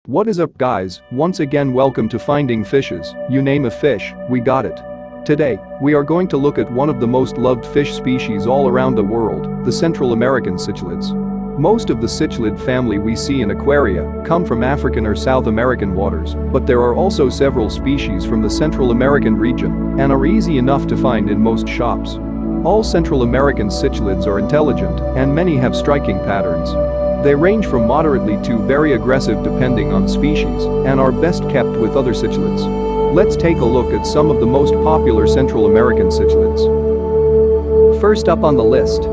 What is up, guys? Once again, welcome to Finding Fishes. You name a fish, we got it. Today, we are going to look at one of the most loved fish species all around the world, the Central American cichlids. Most of the cichlid family we see in aquaria come from African or South American waters, but there are also several species from the Central American region and are easy enough to find in most shops. All Central American cichlids are intelligent, and many have striking patterns. They range from moderately to very aggressive depending on species and are best kept with other cichlids. Let's take a look at some of the most popular Central American cichlids. First up on the list,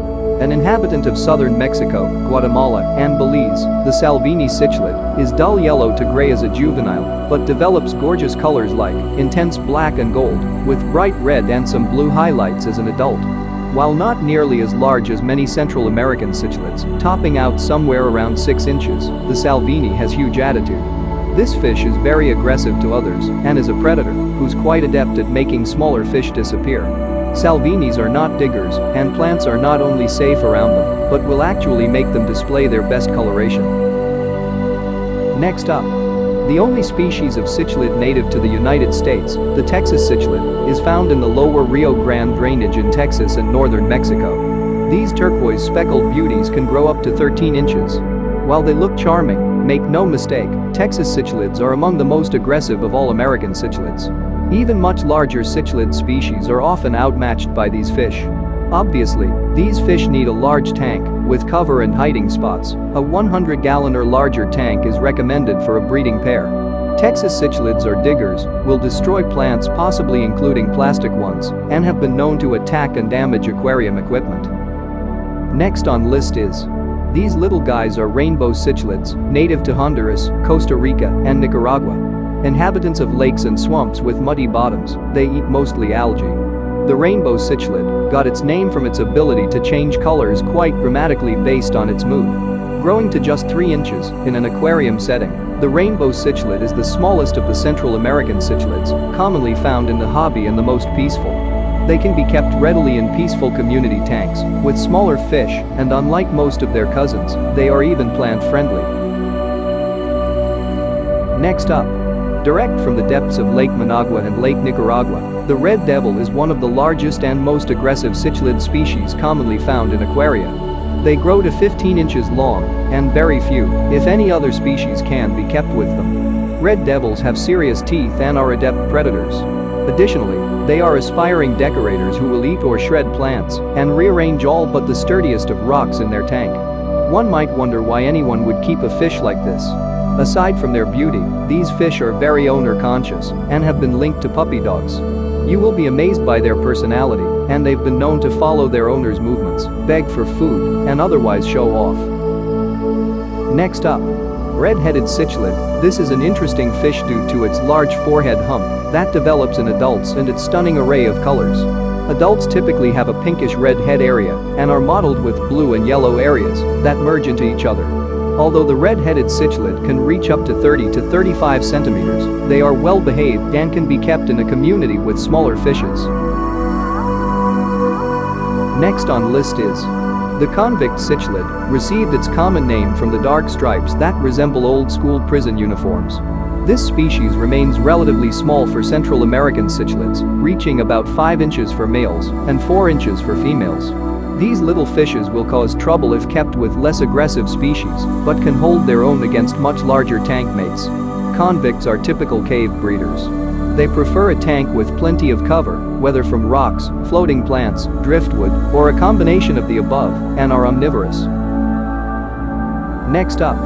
an inhabitant of southern Mexico, Guatemala, and Belize, the Salvini cichlid is dull yellow to gray as a juvenile but develops gorgeous colors like intense black and gold with bright red and some blue highlights as an adult. While not nearly as large as many Central American cichlids, topping out somewhere around 6 inches, the Salvini has huge attitude. This fish is very aggressive to others and is a predator who's quite adept at making smaller fish disappear. Salvinis are not diggers, and plants are not only safe around them, but will actually make them display their best coloration. Next up, the only species of cichlid native to the United States, the Texas cichlid, is found in the lower Rio Grande drainage in Texas and northern Mexico. These turquoise speckled beauties can grow up to 13 inches. While they look charming, make no mistake, Texas cichlids are among the most aggressive of all American cichlids. Even much larger cichlid species are often outmatched by these fish. Obviously, these fish need a large tank with cover and hiding spots. A 100-gallon or larger tank is recommended for a breeding pair. Texas cichlids are diggers, will destroy plants, possibly including plastic ones, and have been known to attack and damage aquarium equipment. Next on list is, these little guys are rainbow cichlids, native to Honduras, Costa Rica, and Nicaragua. Inhabitants of lakes and swamps with muddy bottoms, they eat mostly algae. The rainbow cichlid got its name from its ability to change colors quite dramatically based on its mood. Growing to just 3 inches in an aquarium setting, the rainbow cichlid is the smallest of the Central American cichlids, commonly found in the hobby and the most peaceful. They can be kept readily in peaceful community tanks with smaller fish, and unlike most of their cousins, they are even plant-friendly. Next up, direct from the depths of Lake Managua and Lake Nicaragua, the red devil is one of the largest and most aggressive cichlid species commonly found in aquaria. They grow to 15 inches long, and very few, if any other species can be kept with them. Red devils have serious teeth and are adept predators. Additionally, they are aspiring decorators who will eat or shred plants and rearrange all but the sturdiest of rocks in their tank. One might wonder why anyone would keep a fish like this. Aside from their beauty, these fish are very owner-conscious and have been linked to puppy dogs. You will be amazed by their personality, and they've been known to follow their owner's movements, beg for food, and otherwise show off. Next up, Redheaded cichlid. This is an interesting fish due to its large forehead hump that develops in adults and its stunning array of colors. Adults typically have a pinkish red head area and are mottled with blue and yellow areas that merge into each other. Although the red-headed cichlid can reach up to 30 to 35 centimeters, they are well behaved and can be kept in a community with smaller fishes. Next on list is, the Convict cichlid received its common name from the dark stripes that resemble old-school prison uniforms. This species remains relatively small for Central American cichlids, reaching about 5 inches for males and 4 inches for females. These little fishes will cause trouble if kept with less aggressive species, but can hold their own against much larger tank mates. Convicts are typical cave breeders. They prefer a tank with plenty of cover, whether from rocks, floating plants, driftwood, or a combination of the above, and are omnivorous. Next up,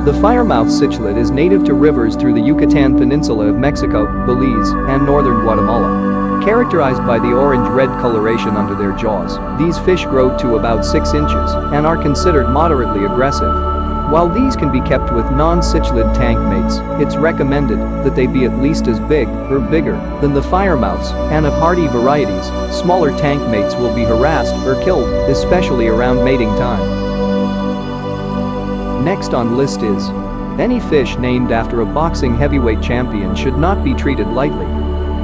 the Firemouth cichlid is native to rivers through the Yucatan Peninsula of Mexico, Belize, and northern Guatemala. Characterized by the orange-red coloration under their jaws, these fish grow to about 6 inches and are considered moderately aggressive. While these can be kept with non-cichlid tank mates, it's recommended that they be at least as big or bigger than the firemouths, and of hardy varieties, smaller tank mates will be harassed or killed, especially around mating time. Next on list is, any fish named after a boxing heavyweight champion should not be treated lightly.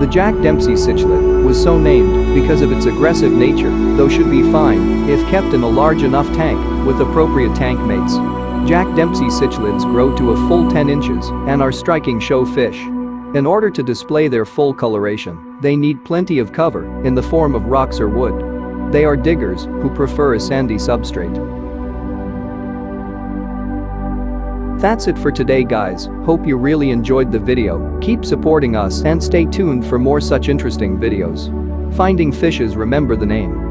The Jack Dempsey cichlid was so named because of its aggressive nature, though should be fine if kept in a large enough tank with appropriate tank mates. Jack Dempsey cichlids grow to a full 10 inches and are striking show fish. In order to display their full coloration, they need plenty of cover in the form of rocks or wood. They are diggers who prefer a sandy substrate. That's it for today, guys. Hope you really enjoyed the video. Keep supporting us and stay tuned for more such interesting videos. Finding fishes, remember the name.